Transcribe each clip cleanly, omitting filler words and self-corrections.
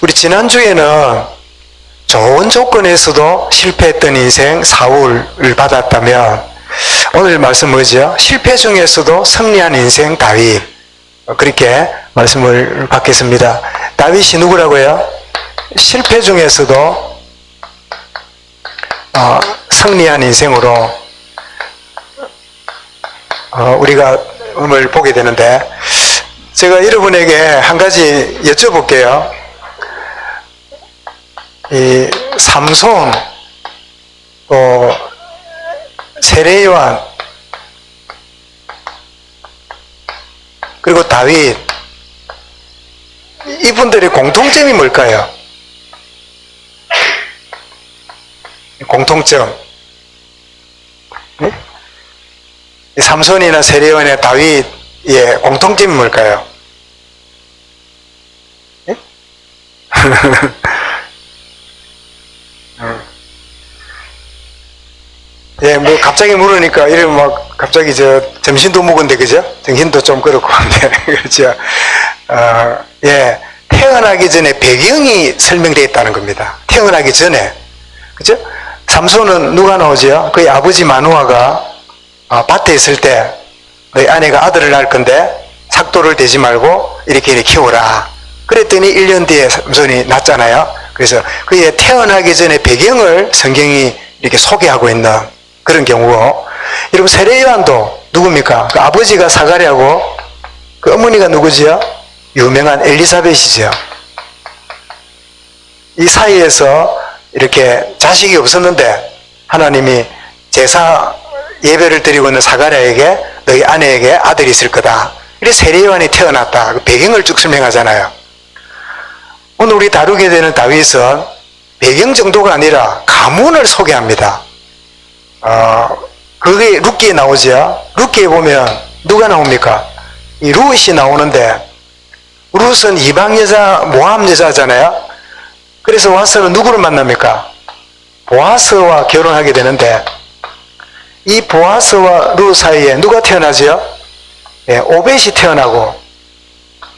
우리 지난주에는 좋은 조건에서도 실패했던 인생 사울을 받았다면, 오늘 말씀 뭐죠? 실패 중에서도 승리한 인생 다윗. 그렇게 말씀을 받겠습니다. 다윗이 누구라고요? 실패 중에서도 승리한 인생으로 우리가 오늘 보게 되는데, 제가 여러분에게 한 가지 여쭤볼게요. 이 삼손, 또 세례요한, 그리고 다윗, 이분들의 공통점이 뭘까요? 공통점. 네? 삼손이나 세례요한이나 다윗의 공통점이 뭘까요? 네? 예, 뭐 갑자기 물으니까 이러면 막 갑자기 점심도 먹은데, 그죠? 정신도 좀 그렇고 한데 그렇죠. 예, 태어나기 전에 배경이 설명되어 있다는 겁니다. 태어나기 전에, 그죠? 삼손은 누가 나오죠? 그의 아버지 마누아가 밭에 있을 때 너희 아내가 아들을 낳을 건데 삭도를 대지 말고 이렇게 키워라. 그랬더니 1년 뒤에 삼손이 낳잖아요. 그래서 그의 태어나기 전에 배경을 성경이 이렇게 소개하고 있는 그런 경우고, 여러분 세례요한도 누굽니까? 그 아버지가 사가랴고 그 어머니가 누구지요? 유명한 엘리사벳이죠. 이 사이에서 이렇게 자식이 없었는데 하나님이 제사 예배를 드리고 있는 사가랴에게 너희 아내에게 아들이 있을 거다. 이래서 세례요한이 태어났다. 그 배경을 쭉 설명하잖아요. 오늘 우리 다루게 되는 다윗은 배경 정도가 아니라 가문을 소개합니다. 그게 룻기에 나오죠. 룻기에 보면 누가 나옵니까? 이 룻이 나오는데, 룻은 이방 여자, 모함 여자잖아요. 그래서 와서는 누구를 만납니까? 보아스와 결혼하게 되는데, 이 보아스와 룻 사이에 누가 태어나죠? 예, 오벳이 태어나고,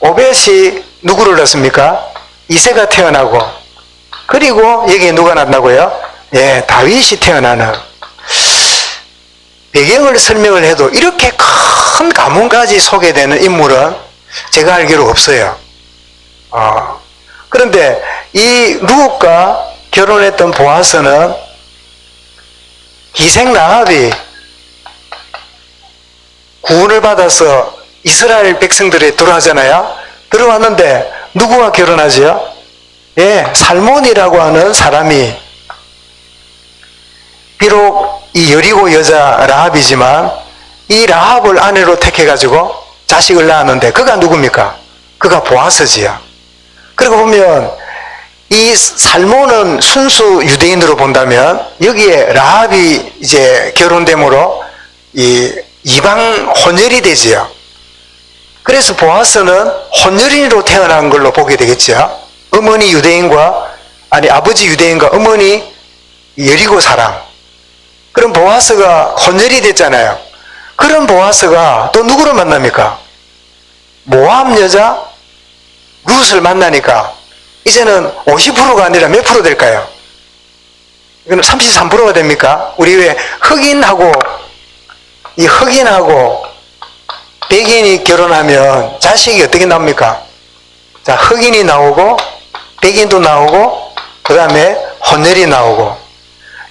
오벳이 누구를 낳습니까? 이새가 태어나고, 그리고 여기에 누가 났다고요? 예, 다윗이 태어나는. 배경을 설명을 해도 이렇게 큰 가문까지 소개되는 인물은 제가 알기로 없어요. 그런데 이 룻과 결혼했던 보아스는 기생 라합이 구원을 받아서 이스라엘 백성들에 들어가잖아요. 들어왔는데 누구와 결혼하죠? 예, 살몬이라고 하는 사람이, 비록 이 여리고 여자 라합이지만 이 라합을 아내로 택해가지고 자식을 낳았는데 그가 누굽니까? 그가 보아스지요. 그리고 보면 이 살몬은 순수 유대인으로 본다면 여기에 라합이 이제 결혼됨으로 이 이방 혼혈이 되지요. 그래서 보아스는 혼혈인으로 태어난 걸로 보게 되겠죠. 어머니 유대인과, 아버지 유대인과 어머니 여리고 사람. 그럼 보아스가 혼혈이 됐잖아요. 그런 보아스가 또 누구를 만납니까? 모함 여자 룻을 만나니까 이제는 50%가 아니라 몇 프로 될까요? 이거는 33%가 됩니까? 우리 왜 흑인하고 백인이 결혼하면 자식이 어떻게 나옵니까? 자, 흑인이 나오고 백인도 나오고 그 다음에 혼혈이 나오고,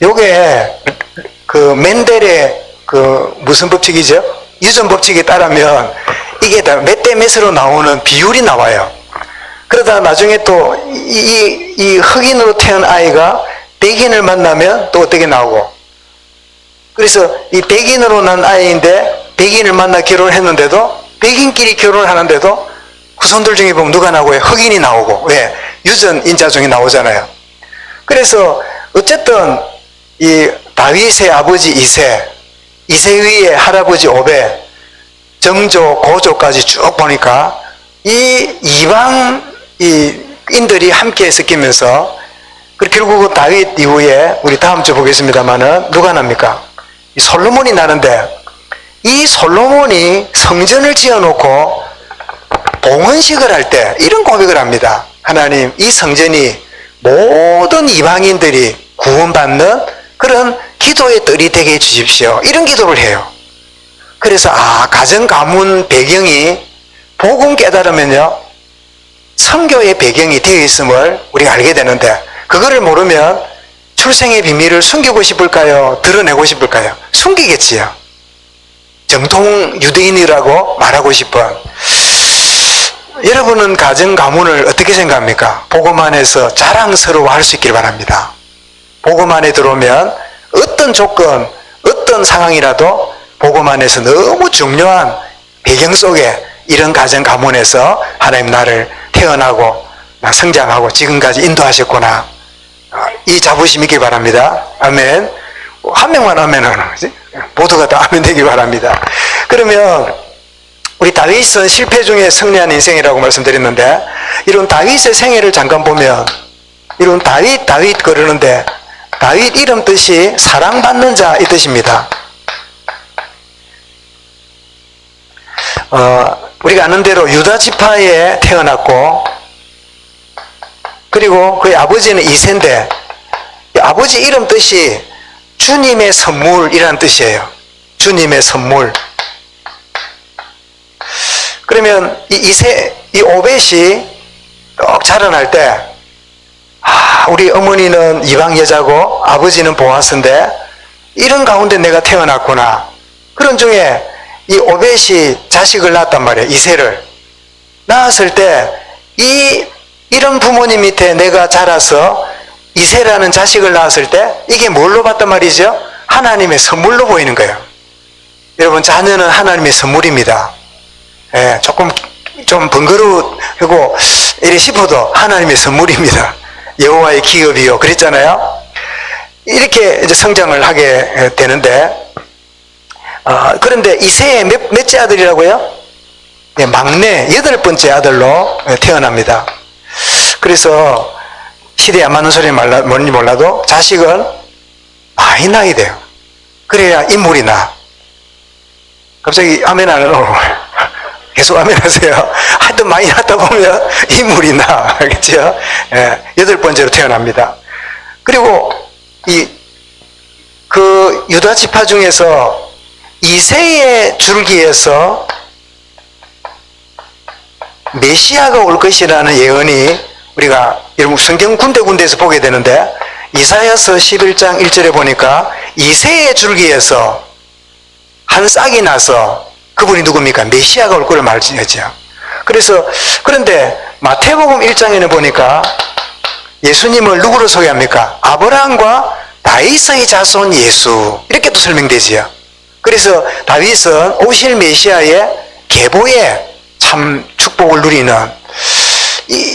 요게 그 맨델의 그 무슨 법칙이죠? 유전 법칙에 따르면 이게 다 몇 대 몇으로 나오는 비율이 나와요. 그러다 나중에 또 이 흑인으로 태어난 아이가 백인을 만나면 또 어떻게 나오고, 그래서 이 백인으로 난 아이인데 백인을 만나 결혼했는데도 백인끼리 결혼을 하는데도 후손들 중에 보면 누가 나오고요? 흑인이 나오고. 왜? 유전 인자 중에 나오잖아요. 그래서 어쨌든 이 다윗의 아버지 이새 위에 할아버지 오벳, 정조, 고조까지 쭉 보니까 이 이방 인들이 함께 섞이면서, 결국은 다윗 이후에 우리 다음 주 보겠습니다만은 누가 납니까? 이 솔로몬이 나는데, 이 솔로몬이 성전을 지어놓고 봉헌식을 할 때 이런 고백을 합니다. 하나님 이 성전이 모든 이방인들이 구원받는 그런 기도의 뜰이 되게 해 주십시오. 이런 기도를 해요. 그래서 가정 가문 배경이 복음 깨달으면요 선교의 배경이 되어 있음을 우리가 알게 되는데, 그거를 모르면 출생의 비밀을 숨기고 싶을까요? 드러내고 싶을까요? 숨기겠지요. 정통 유대인이라고 말하고 싶은. 여러분은 가정 가문을 어떻게 생각합니까? 복음 안에서 자랑스러워할 수 있길 바랍니다. 복음 안에 들어오면 어떤 조건, 어떤 상황이라도 복음 안에서 너무 중요한 배경 속에 이런 가정 가문에서 하나님 나를 태어나고 나 성장하고 지금까지 인도하셨구나, 이 자부심 있길 바랍니다. 아멘. 한 명만 아멘 하는 거지? 모두가 다 아멘 되길 바랍니다. 그러면 우리 다윗은 실패 중에 승리한 인생이라고 말씀드렸는데, 이런 다윗의 생애를 잠깐 보면 이런 다윗 그러는데, 다윗 이름 뜻이 사랑받는 자 이 뜻입니다. 우리가 아는 대로 유다 지파에 태어났고, 그리고 그의 아버지는 이새인데, 아버지 이름 뜻이 주님의 선물이라는 뜻이에요. 주님의 선물. 그러면 이 오벳이 딱 자라날 때, 우리 어머니는 이방 여자고 아버지는 보아스인데 이런 가운데 내가 태어났구나. 그런 중에 이 오벳이 자식을 낳았단 말이에요. 이새를 낳았을 때 이런 부모님 밑에 내가 자라서 이새라는 자식을 낳았을 때 이게 뭘로 봤단 말이죠? 하나님의 선물로 보이는 거예요. 여러분, 자녀는 하나님의 선물입니다. 예, 조금 좀 번거롭고 이래 싶어도 하나님의 선물입니다. 여호와의 기업이요 그랬잖아요. 이렇게 이제 성장을 하게 되는데, 그런데 이새의 몇째 아들이라고요? 네, 막내 8번째 아들로 태어납니다. 그래서 시대에 안 맞는 소리 뭔지 몰라도 자식은 많이 낳아야 돼요. 그래야 인물이 나. 갑자기 아멘 안 하고 계속 아멘 하세요. 하여튼 많이 낳다 보면 인물이 나. 알겠죠? 예, 8번째로 태어납니다. 그리고 그 유다 지파 중에서 이새의 줄기에서 메시아가 올 것이라는 예언이 우리가 여러분 성경 군데군데에서 보게 되는데, 이사야서 11장 1절에 보니까 이새의 줄기에서 한 싹이 나서, 그분이 누굽니까? 메시아가 올 거를 말씀했죠. 그런데 마태복음 1장에는 보니까 예수님을 누구로 소개합니까? 아브라함과 다윗의 자손 예수, 이렇게 또 설명되지요. 그래서 다윗은 오실 메시아의 계보에 참 축복을 누리는,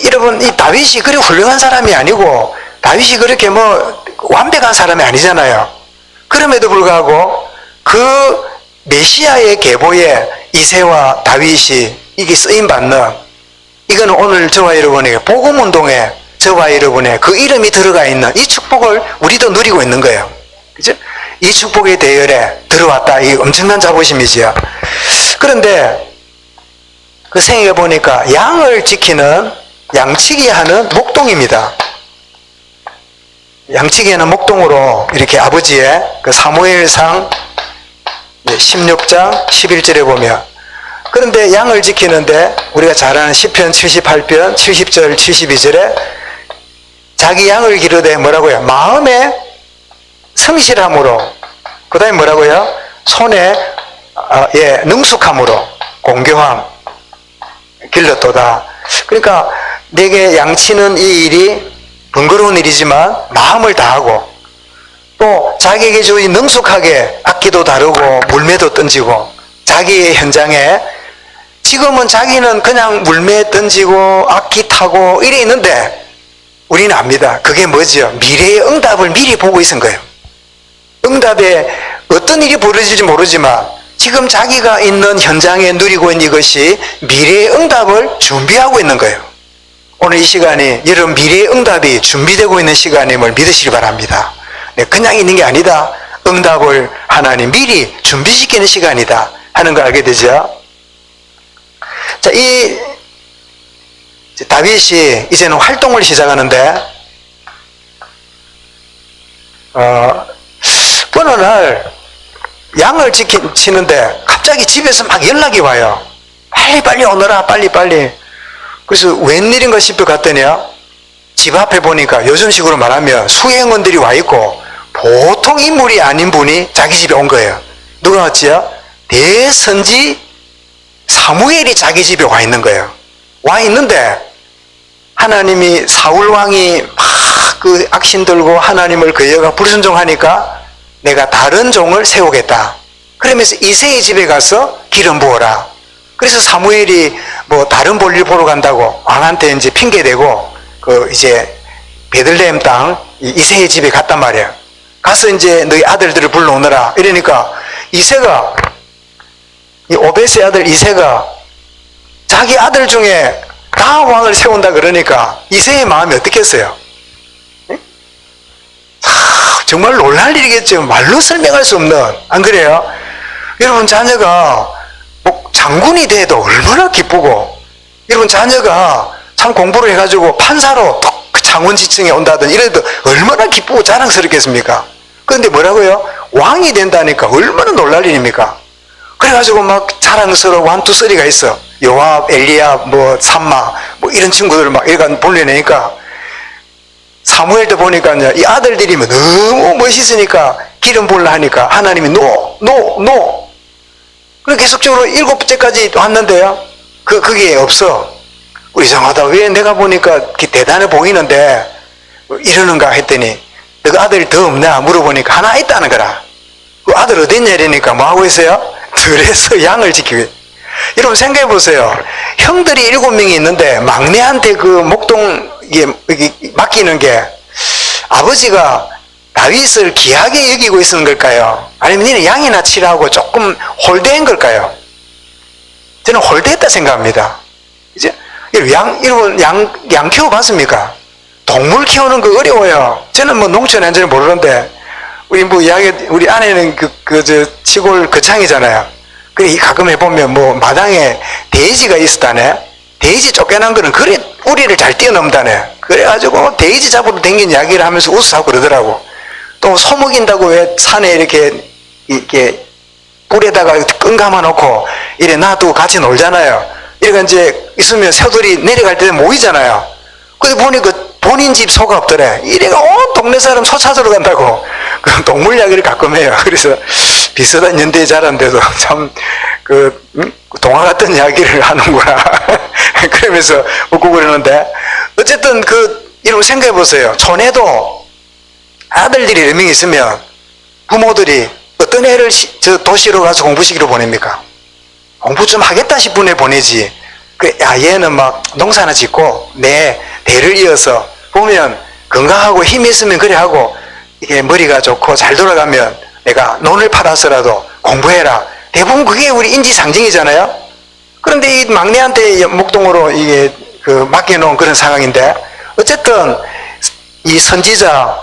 여러분, 이 다윗이 그렇게 훌륭한 사람이 아니고 다윗이 그렇게 완벽한 사람이 아니잖아요. 그럼에도 불구하고 그 메시아의 계보에 이새와 다윗이 이게 쓰임받는, 이거는 오늘 저와 여러분에게 복음운동에 저와 여러분의 그 이름이 들어가 있는 이 축복을 우리도 누리고 있는 거예요. 그죠? 이 축복의 대열에 들어왔다. 이 엄청난 자부심이지요. 그런데 그 생애에 보니까 양을 지키는, 양치기 하는 목동입니다. 양치기 하는 목동으로 이렇게 아버지의 그 사무엘상 16장 11절에 보면, 그런데 양을 지키는데 우리가 잘 아는 시편 78편 70절 72절에 자기 양을 기르되 뭐라고요? 마음에 성실함으로, 그 다음에 뭐라고요? 손에 능숙함으로 공교함 길렀도다. 그러니까 내게 양치는 이 일이 번거로운 일이지만 마음을 다하고, 또 자기에게 주어진 능숙하게 악기도 다루고 물매도 던지고, 자기의 현장에 지금은 자기는 그냥 물매 던지고 악기 타고 이래 있는데 우리는 압니다. 그게 뭐죠? 미래의 응답을 미리 보고 있은 거예요. 응답에 어떤 일이 벌어질지 모르지만 지금 자기가 있는 현장에 누리고 있는 이것이 미래의 응답을 준비하고 있는 거예요. 오늘 이 시간이 여러분 미래의 응답이 준비되고 있는 시간임을 믿으시기 바랍니다. 그냥 있는 게 아니다. 응답을 하나님 미리 준비시키는 시간이다 하는 걸 알게 되죠. 자, 다윗이 이제는 활동을 시작하는데 어느 날 양을 치는데 갑자기 집에서 막 연락이 와요. 빨리 오너라, 빨리. 그래서 웬일인가 싶어 갔더니요, 집 앞에 보니까 요즘식으로 말하면 수행원들이 와 있고 보통 인물이 아닌 분이 자기 집에 온 거예요. 누가 왔지요? 대선지 사무엘이 자기 집에 와 있는 거예요. 와 있는데 하나님이 사울 왕이 막 그 악신 들고 하나님을 그 여가 불순종하니까 내가 다른 종을 세우겠다. 그러면서 이새의 집에 가서 기름 부어라. 그래서 사무엘이 뭐 다른 볼일 보러 간다고 왕한테 이제 핑계대고 그 이제 베들레헴 땅 이새의 집에 갔단 말이에요. 가서 이제 너희 아들들을 불러오너라. 이러니까 이새가, 이 오벳의 아들 이새가 자기 아들 중에 다음 왕을 세운다 그러니까 이새의 마음이 어떻겠어요? 정말 놀랄 일이겠죠. 말로 설명할 수 없는. 안 그래요? 여러분, 자녀가 뭐 장군이 돼도 얼마나 기쁘고, 여러분 자녀가 참 공부를 해가지고 판사로 그 장원지청에 온다든 이래도 얼마나 기쁘고 자랑스럽겠습니까? 그런데 뭐라고요? 왕이 된다니까 얼마나 놀랄 일입니까? 그래가지고 막 자랑스러워 한투쓰리가 있어. 요압, 엘리압, 뭐 삼마, 뭐 이런 친구들 막 이렇게 불러내니까 사무엘도 보니까 이 아들들이 너무 멋있으니까 기름 부으려 하니까 하나님이 노. 그리고 계속적으로 7번째까지 왔는데요. 그게 없어. 이상하다. 왜 내가 보니까 대단해 보이는데 이러는가 했더니 너가 아들이 더 없냐 물어보니까 하나 있다는 거라. 그 아들 어디 있냐 이러니까 뭐 하고 있어요? 들에서 양을 지키고. 여러분 생각해 보세요. 형들이 7명이 있는데 막내한테 그 목동 이게 맡기는 게 아버지가 다윗을 귀하게 여기고 있는 걸까요? 아니면 니는 양이나 치라고 조금 홀대한 걸까요? 저는 홀대했다 생각합니다. 이제 여러분 양 키워봤습니까? 동물 키우는 거 어려워요. 저는 뭐 농촌에 완전히 모르는데 우리 아내는 저 시골 거창이잖아요. 그래 가끔 해보면 뭐 마당에 돼지가 있었다네. 돼지 쫓겨난 거는 그래 우리를 잘 뛰어넘다네. 그래가지고 돼지 잡으러 댕긴 이야기를 하면서 웃어하고 그러더라고. 또 소 먹인다고 왜 산에 이렇게 뿔에다가 끈 감아놓고 이래 놔두고 같이 놀잖아요. 이래가 이제 있으면 새들이 내려갈 때 모이잖아요. 근데 보니까 본인 집 소가 없더래. 이래가 온 동네 사람 소 찾으러 간다고. 그 동물 이야기를 가끔 해요. 그래서 비슷한 연대에 자란데도 참 동화 같은 이야기를 하는구나. 그러면서 웃고 그러는데, 어쨌든 이런 생각해 보세요. 촌에도 아들들이 몇 명 있으면 부모들이 어떤 애를 저 도시로 가서 공부시키러 보냅니까? 공부 좀 하겠다 싶은 애 보내지. 얘는 막 농사나 짓고 내 대를 이어서 보면 건강하고 힘이 있으면 그래 하고 이게 머리가 좋고 잘 돌아가면 내가 논을 팔아서라도 공부해라. 대부분 그게 우리 인지 상징이잖아요. 그런데 이 막내한테 목동으로 이게 맡겨놓은 그런 상황인데, 어쨌든 이 선지자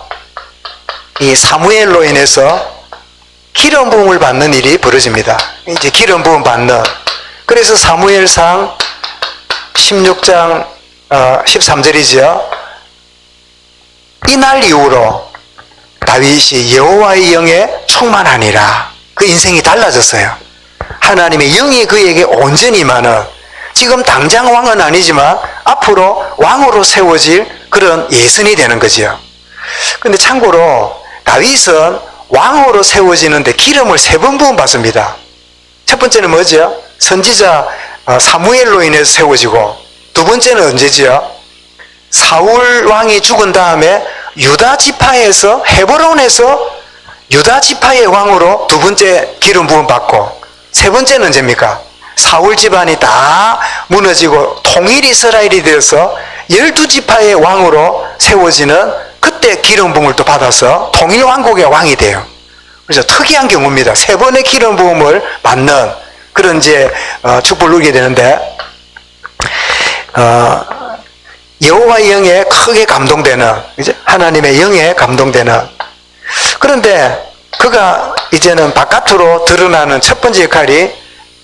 이 사무엘로 인해서 기름 부음을 받는 일이 벌어집니다. 이제 기름 부음 받는. 그래서 사무엘상 16장 13절이죠. 이날 이후로 다윗이 여호와의 영에 충만하니라. 그 인생이 달라졌어요. 하나님의 영이 그에게 온전히 임하는, 지금 당장 왕은 아니지만 앞으로 왕으로 세워질 그런 예선이 되는 거죠. 근데 참고로 다윗은 왕으로 세워지는데 기름을 3번 부음 받습니다. 첫 번째는 뭐죠? 선지자 사무엘로 인해서 세워지고, 두 번째는 언제지요? 사울 왕이 죽은 다음에 유다 지파에서 헤브론에서 유다 지파의 왕으로 두 번째 기름 부음 받고, 세 번째는 언제입니까? 사울 집안이 다 무너지고 통일 이스라엘이 되어서 12지파의 왕으로 세워지는 그때 기름 부음을 또 받아서 통일 왕국의 왕이 돼요. 그래서 특이한 경우입니다. 3번의 기름 부음을 받는 그런 이제 축복을 누리게 되는데, 여호와의 영에 크게 감동되는, 이제 하나님의 영에 감동되는. 그런데 그가 이제는 바깥으로 드러나는 첫 번째 역할이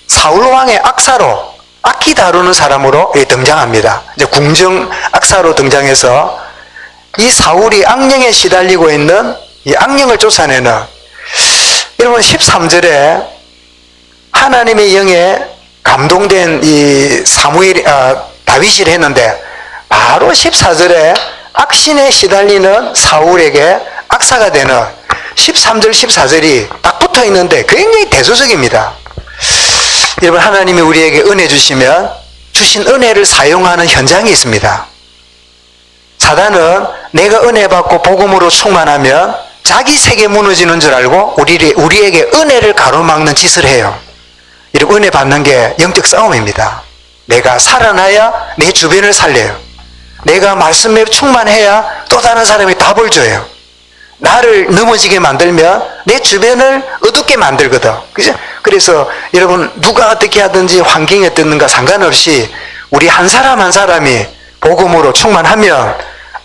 사울 왕의 악기 다루는 사람으로 등장합니다. 이제 궁정 악사로 등장해서 이 사울이 악령에 시달리고 있는 이 악령을 쫓아내는, 여러분 13절에 하나님의 영에 감동된 이 다윗이 했는데, 바로 14절에 악신에 시달리는 사울에게 악사가 되는 13절 14절이 딱 붙어 있는데 굉장히 대조적입니다. 여러분, 하나님이 우리에게 은혜 주시면 주신 은혜를 사용하는 현장이 있습니다. 사단은 내가 은혜 받고 복음으로 충만하면 자기 세계 무너지는 줄 알고 우리에게 은혜를 가로막는 짓을 해요. 이런 은혜 받는 게 영적 싸움입니다. 내가 살아나야 내 주변을 살려요. 내가 말씀에 충만해야 또 다른 사람이 답을 줘요. 나를 넘어지게 만들면 내 주변을 어둡게 만들거든. 그죠? 그래서 여러분, 누가 어떻게 하든지 환경이 어떻는가 상관없이 우리 한 사람 한 사람이 복음으로 충만하면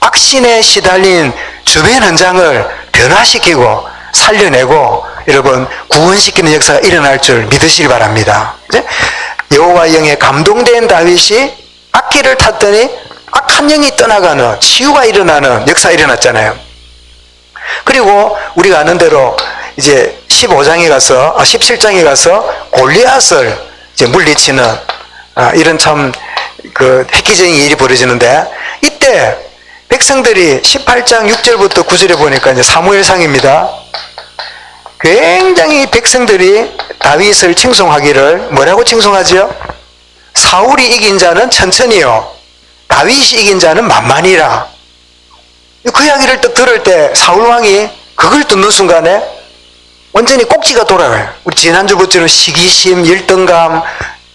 악신에 시달린 주변 현장을 변화시키고 살려내고 여러분 구원시키는 역사가 일어날 줄 믿으시기 바랍니다. 여호와 영에 감동된 다윗이 악기를 탔더니 악한 영이 떠나가는 치유가 일어나는 역사가 일어났잖아요. 그리고 우리가 아는 대로 이제 15장에 가서 17장에 가서 골리앗을 이제 물리치는 이런 참 획기적인 일이 벌어지는데, 이때 백성들이 18장 6절부터 9절에 보니까 이제 사무엘상입니다. 굉장히 백성들이 다윗을 칭송하기를 뭐라고 칭송하지요? 사울이 이긴 자는 천천히요, 다윗이 이긴 자는 만만이라. 그 이야기를 딱 들을 때 사울왕이 그걸 듣는 순간에 완전히 꼭지가 돌아가요. 우리 지난주부터는 시기심, 열등감,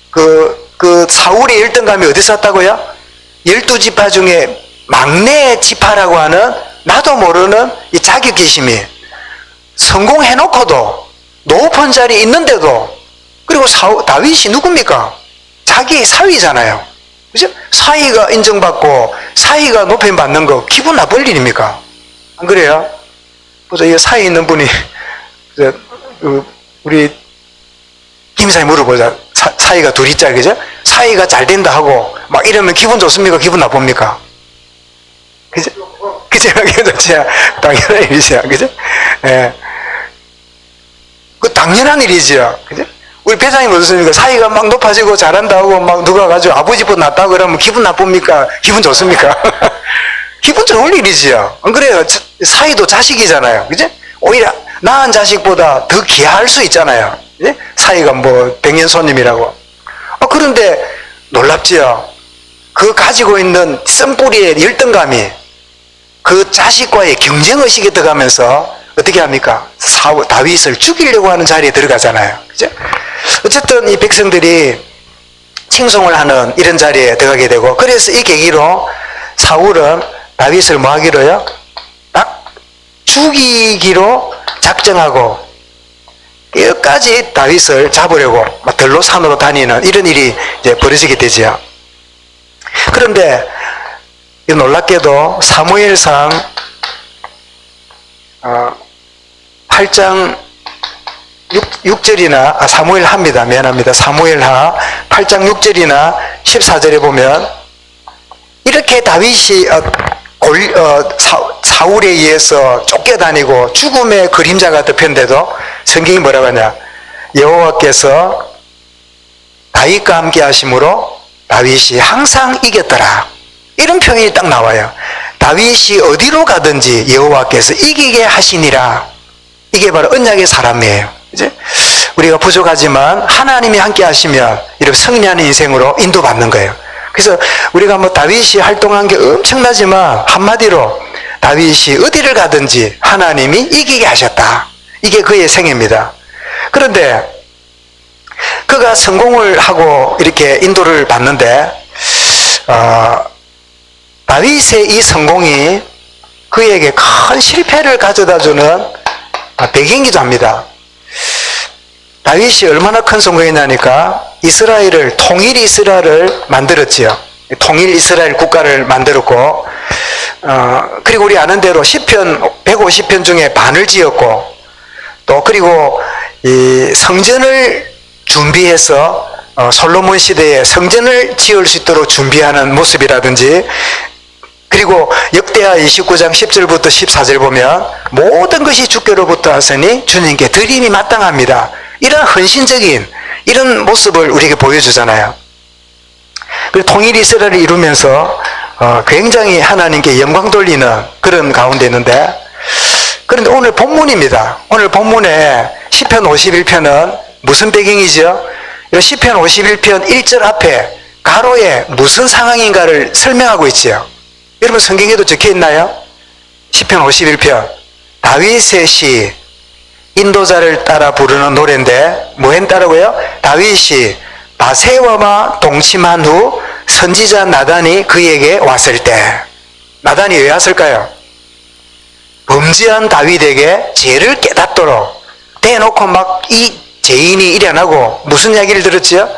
그 사울의 열등감이 어디서 왔다고요? 12지파 중에 막내 지파라고 하는 나도 모르는 이 자격지심이, 성공해놓고도 높은 자리에 있는데도, 그리고 다윗이 누굽니까? 자기 사위잖아요. 그죠? 사위가 인정받고 사위가 높임받는 거 기분 나쁠 일입니까? 안 그래요? 보자, 이 사위 있는 분이 우리 김 이사님 물어보자. 사위가 둘이짜, 그죠? 사위가 잘 된다 하고 막 이러면 기분 좋습니까? 기분 나쁩니까? 그죠? 그죠? 기분 좋지. 당연한 일이죠. 그죠? 예. 그 당연한 일이죠. 그죠? 우리 배장님 어떻습니까? 사이가 막 높아지고 잘한다 하고 막 누가 가지고 아버지보다 낫다고 그러면 기분 나쁩니까? 기분 좋습니까? 기분 좋을 일이지요. 안 그래요? 사이도 자식이잖아요. 그죠? 오히려 낳은 자식보다 더 귀할 수 있잖아요. 그죠? 사이가 뭐 백년손님이라고. 그런데 놀랍지요. 그 가지고 있는 쓴뿌리의 열등감이 그 자식과의 경쟁의식에 들어가면서 어떻게 합니까? 다윗을 죽이려고 하는 자리에 들어가잖아요. 그죠? 어쨌든 이 백성들이 칭송을 하는 이런 자리에 들어가게 되고, 그래서 이 계기로 사울은 다윗을 뭐 하기로요? 딱 죽이기로 작정하고 끝까지 다윗을 잡으려고 막 들로 산으로 다니는 이런 일이 이제 벌어지게 되죠. 그런데 놀랍게도 사무엘상 8장 6절이나 사무엘하입니다. 미안합니다. 사무엘하 8장 6절이나 14절에 보면 이렇게 다윗이 사울에 의해서 쫓겨다니고 죽음의 그림자가 덮였는데도 성경이 뭐라고 하냐? 여호와께서 다윗과 함께 하심으로 다윗이 항상 이겼더라. 이런 표현이 딱 나와요. 다윗이 어디로 가든지 여호와께서 이기게 하시니라. 이게 바로 언약의 사람이에요. 이제 우리가 부족하지만 하나님이 함께 하시면 이렇게 승리하는 인생으로 인도받는 거예요. 그래서 우리가 뭐 다윗이 활동한 게 엄청나지만 한마디로 다윗이 어디를 가든지 하나님이 이기게 하셨다. 이게 그의 생애입니다. 그런데 그가 성공을 하고 이렇게 인도를 받는데 다윗의 이 성공이 그에게 큰 실패를 가져다주는 배경이기도 합니다. 다윗이 얼마나 큰 성공했냐니까 통일 이스라엘을 만들었지요. 통일 이스라엘 국가를 만들었고, 그리고 우리 아는 대로 시편 150편 중에 반을 지었고, 또 그리고 이 성전을 준비해서 솔로몬 시대에 성전을 지을 수 있도록 준비하는 모습이라든지, 그리고 역대하 29장 10절부터 14절 보면 모든 것이 주께로부터 하시니 주님께 드림이 마땅합니다. 이런 헌신적인 이런 모습을 우리에게 보여주잖아요. 그리고 통일 이스라엘을 이루면서 굉장히 하나님께 영광 돌리는 그런 가운데 있는데, 그런데 오늘 본문입니다. 오늘 본문에 시편 51편은 무슨 배경이죠? 시편 51편 1절 앞에 가로에 무슨 상황인가를 설명하고 있지요. 여러분 성경에도 적혀 있나요? 시편 51편 다윗의 시, 인도자를 따라 부르는 노래인데 뭐 했다라고요? 다윗이 바세바와 동침한 후 선지자 나단이 그에게 왔을 때, 나단이 왜 왔을까요? 범죄한 다윗에게 죄를 깨닫도록 대놓고 막 이 죄인이 일어나고 무슨 이야기를 들었죠?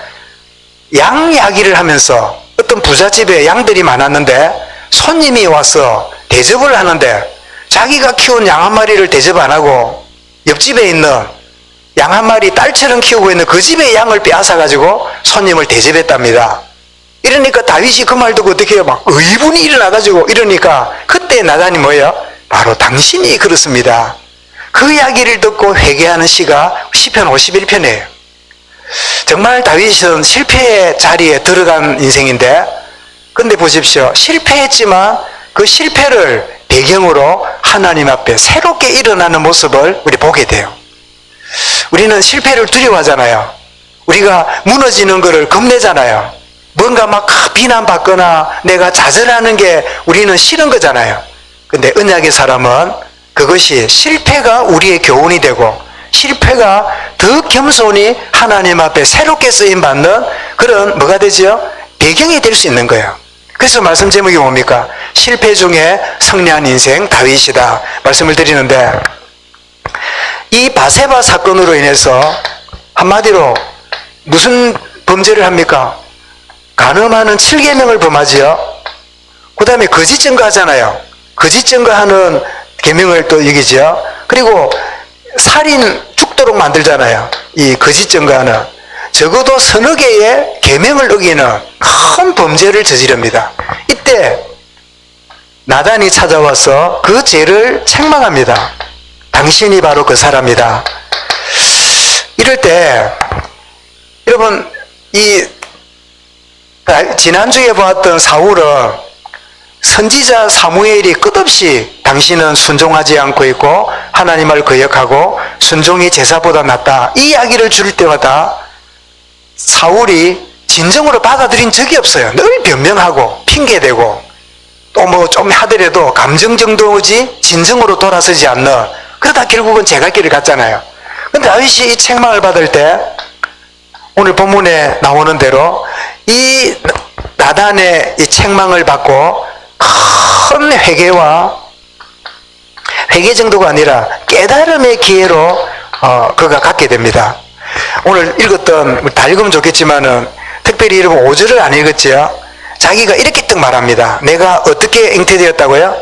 양 이야기를 하면서 어떤 부잣집에 양들이 많았는데 손님이 와서 대접을 하는데 자기가 키운 양 한 마리를 대접 안 하고 옆집에 있는 양 한 마리 딸처럼 키우고 있는 그 집의 양을 빼앗아가지고 손님을 대접했답니다. 이러니까 다윗이 그 말 듣고 어떻게 해요? 막 의분이 일어나가지고 이러니까 그때 나단이 뭐예요? 바로 당신이 그렇습니다. 그 이야기를 듣고 회개하는 시가 시편 51편이에요. 정말 다윗은 실패의 자리에 들어간 인생인데, 근데 보십시오. 실패했지만 그 실패를 배경으로 하나님 앞에 새롭게 일어나는 모습을 우리 보게 돼요. 우리는 실패를 두려워하잖아요. 우리가 무너지는 것을 겁내잖아요. 뭔가 막 비난받거나 내가 좌절하는 게 우리는 싫은 거잖아요. 근데 언약의 사람은 그것이 실패가 우리의 교훈이 되고 실패가 더 겸손히 하나님 앞에 새롭게 쓰임받는 그런 뭐가 되죠? 배경이 될 수 있는 거예요. 그래서 말씀 제목이 뭡니까? 실패 중에 승리한 인생 다윗이다 말씀을 드리는데, 이 바세바 사건으로 인해서 한마디로 무슨 범죄를 합니까? 간음하는 7계명을 범하지요. 그 다음에 거짓 증거하잖아요. 거짓 증거하는 계명을 또 여기죠. 그리고 살인 죽도록 만들잖아요. 이 거짓 증거하는, 적어도 서너 개의 계명을 어기는 큰 범죄를 저지릅니다. 이때 나단이 찾아와서 그 죄를 책망합니다. 당신이 바로 그 사람이다. 이럴 때 여러분, 지난주에 보았던 사울은 선지자 사무엘이 끝없이 당신은 순종하지 않고 있고 하나님을 거역하고 순종이 제사보다 낫다 이 이야기를 줄 때마다 사울이 진정으로 받아들인 적이 없어요. 늘 변명하고 핑계대고 또 뭐 좀 하더라도 감정 정도지 진정으로 돌아서지 않는, 그러다 결국은 제갈 길을 갔잖아요. 근데 다윗이 이 책망을 받을 때 오늘 본문에 나오는 대로 이 나단의 이 책망을 받고 큰 회개 정도가 아니라 깨달음의 기회로 그가 갖게 됩니다. 오늘 읽었던, 다 읽으면 좋겠지만은 특별히 여러분 5절을 안 읽었지요. 자기가 이렇게 딱 말합니다. 내가 어떻게 잉태되었다고요?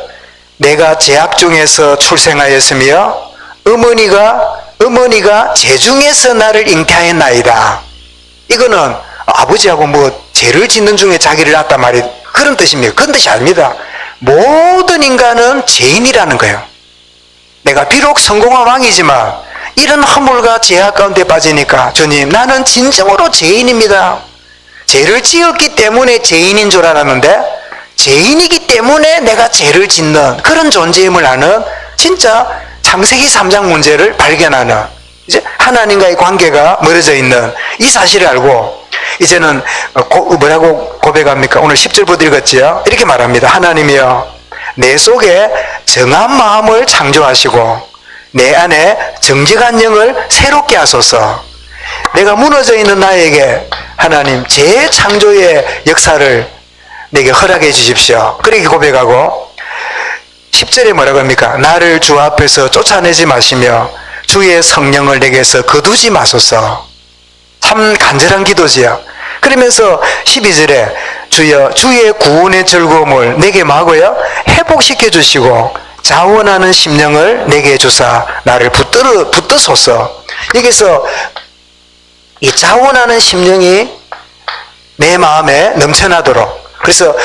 내가 제약 중에서 출생하였으며 어머니가 제중에서 나를 잉태하였나이다. 이거는 아버지하고 뭐 죄를 짓는 중에 자기를 낳았단 말이 그런 뜻입니다. 그런 뜻이 아닙니다. 모든 인간은 죄인이라는 거예요. 내가 비록 성공한 왕이지만 이런 허물과 죄악 가운데 빠지니까 주님, 나는 진정으로 죄인입니다. 죄를 지었기 때문에 죄인인 줄 알았는데 죄인이기 때문에 내가 죄를 짓는 그런 존재임을 아는, 진짜 창세기 3장 문제를 발견하는, 이제 하나님과의 관계가 멀어져 있는 이 사실을 알고 이제는 뭐라고 고백합니까? 오늘 10절부터 읽었지요. 이렇게 말합니다. 하나님이여, 내 속에 정한 마음을 창조하시고 내 안에 정직한 영을 새롭게 하소서. 내가 무너져 있는 나에게 하나님 재창조의 역사를 내게 허락해 주십시오. 그렇게 고백하고 10절에 뭐라고 합니까? 나를 주 앞에서 쫓아내지 마시며 주의 성령을 내게서 거두지 마소서. 참 간절한 기도지요. 그러면서 12절에 주여, 주의 구원의 즐거움을 내게 마고요 회복시켜 주시고 자원하는 심령을 내게 주사 나를 붙드소서. 여기서 이 자원하는 심령이 내 마음에 넘쳐나도록. 그래서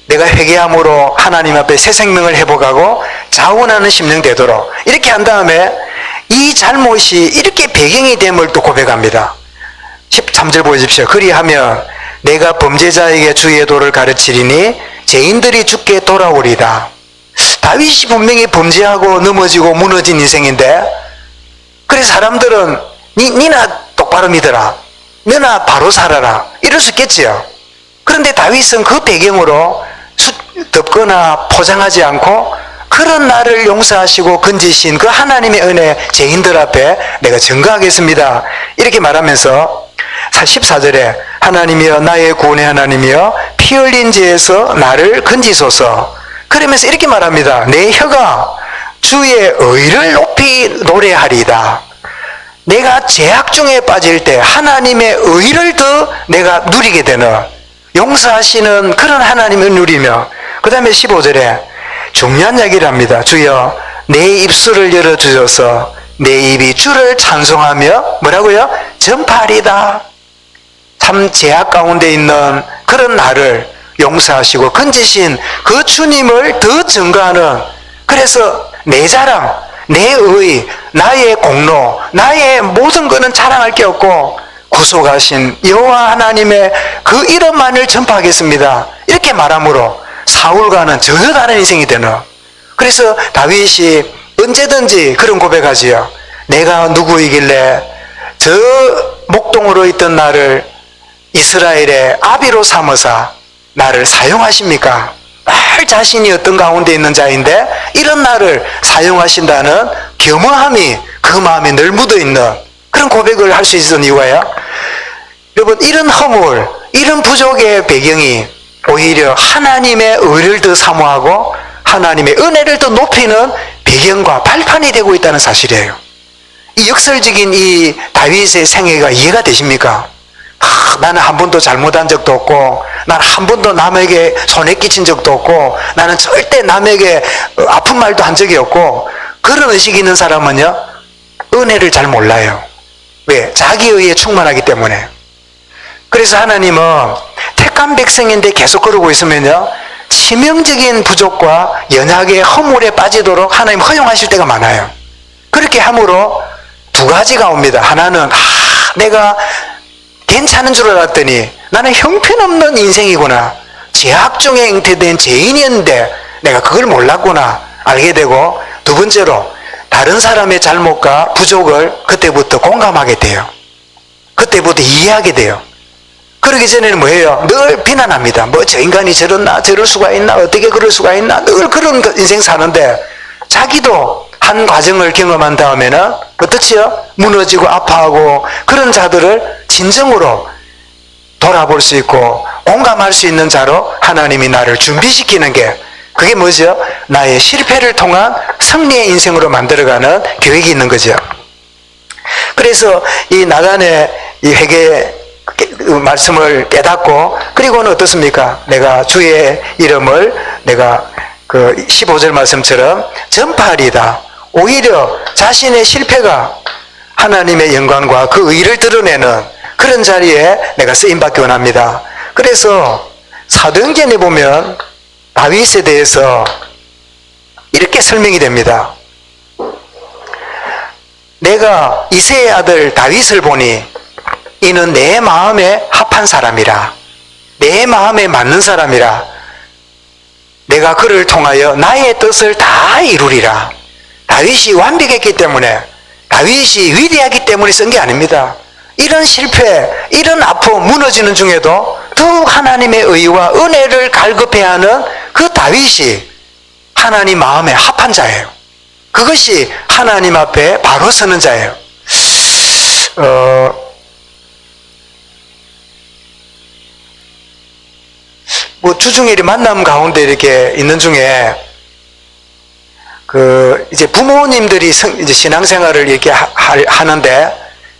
내가 회개함으로 하나님 앞에 새 생명을 회복하고 자원하는 심령 되도록 이렇게 한 다음에 이 잘못이 이렇게 배경이 됨을 또 고백합니다. 13절 보십시오. 그리하면 내가 범죄자에게 주의 도를 가르치리니 죄인들이 죽게 돌아오리다. 다윗이 분명히 범죄하고 넘어지고 무너진 인생인데, 그래서 사람들은 니나 똑바로 믿어라, 너나 바로 살아라, 이럴 수 있겠지요. 그런데 다윗은 그 배경으로 덮거나 포장하지 않고 그런 나를 용서하시고 건지신 그 하나님의 은혜 죄인들 앞에 내가 증거하겠습니다, 이렇게 말하면서 14절에 하나님이여 나의 구원의 하나님이여 피 흘린 죄에서 나를 건지소서. 그러면서 이렇게 말합니다. 내 혀가 주의 의를 높이 노래하리다. 내가 죄악 중에 빠질 때 하나님의 의를 더 내가 누리게 되는, 용서하시는 그런 하나님을 누리며, 그 다음에 15절에 중요한 이야기를 합니다. 주여 내 입술을 열어주셔서 내 입이 주를 찬송하며 뭐라고요? 전파하리다. 참 죄악 가운데 있는 그런 나를 용서하시고 건지신 그 주님을 더 증거하는, 그래서 내 자랑, 내 의, 나의 공로, 나의 모든 것은 자랑할 게 없고 구속하신 여호와 하나님의 그 이름만을 전파하겠습니다, 이렇게 말함으로 사울과는 전혀 다른 인생이 되는. 그래서 다윗이 언제든지 그런 고백하지요. 내가 누구이길래 저 목동으로 있던 나를 이스라엘의 아비로 삼으사 나를 사용하십니까? 날 자신이 어떤 가운데 있는 자인데 이런 나를 사용하신다는 겸허함이 그 마음에 늘 묻어있는 그런 고백을 할 수 있었던 이유가요. 여러분, 이런 허물, 이런 부족의 배경이 오히려 하나님의 의를 더 사모하고 하나님의 은혜를 더 높이는 배경과 발판이 되고 있다는 사실이에요. 이 역설적인 이 다윗의 생애가 이해가 되십니까? 나는 한 번도 잘못한 적도 없고, 나는 한 번도 남에게 손해 끼친 적도 없고, 나는 절대 남에게 아픈 말도 한 적이 없고, 그런 의식이 있는 사람은요, 은혜를 잘 몰라요. 왜? 자기의에 충만하기 때문에. 그래서 하나님은 택한 백성인데 계속 그러고 있으면요, 치명적인 부족과 연약의 허물에 빠지도록 하나님 허용하실 때가 많아요. 그렇게 함으로 두 가지가 옵니다. 하나는 내가 괜찮은 줄 알았더니 나는 형편없는 인생이구나, 죄악 중에 잉태된 죄인이었는데 내가 그걸 몰랐구나 알게 되고, 두 번째로 다른 사람의 잘못과 부족을 그때부터 공감하게 돼요. 그때부터 이해하게 돼요. 그러기 전에는 뭐예요? 늘 비난합니다. 뭐 저 인간이 저랬나, 저럴 수가 있나, 어떻게 그럴 수가 있나, 늘 그런 인생 사는데, 자기도 한 과정을 경험한 다음에는 어떻지요? 무너지고 아파하고 그런 자들을 진정으로 돌아볼 수 있고 공감할 수 있는 자로 하나님이 나를 준비시키는 게, 그게 뭐죠? 나의 실패를 통한 승리의 인생으로 만들어가는 계획이 있는 거죠. 그래서 이 나단의 이 회개 말씀을 깨닫고, 그리고는 어떻습니까? 내가 주의 이름을 내가 그 15절 말씀처럼 전파하리다. 오히려 자신의 실패가 하나님의 영광과 그 의를 드러내는 그런 자리에 내가 쓰임받기 원합니다. 그래서 사도행전에 보면 다윗에 대해서 이렇게 설명이 됩니다. 내가 이새의 아들 다윗을 보니 이는 내 마음에 합한 사람이라, 내 마음에 맞는 사람이라, 내가 그를 통하여 나의 뜻을 다 이루리라. 다윗이 완벽했기 때문에, 다윗이 위대하기 때문에 쓴 게 아닙니다. 이런 실패, 이런 아픔, 무너지는 중에도 더욱 하나님의 의와 은혜를 갈급해야 하는 그 다윗이 하나님 마음에 합한 자예요. 그것이 하나님 앞에 바로 서는 자예요. 뭐 주중일이 만남 가운데 이렇게 있는 중에 이제 부모님들이 이제 신앙생활을 이렇게 하는데,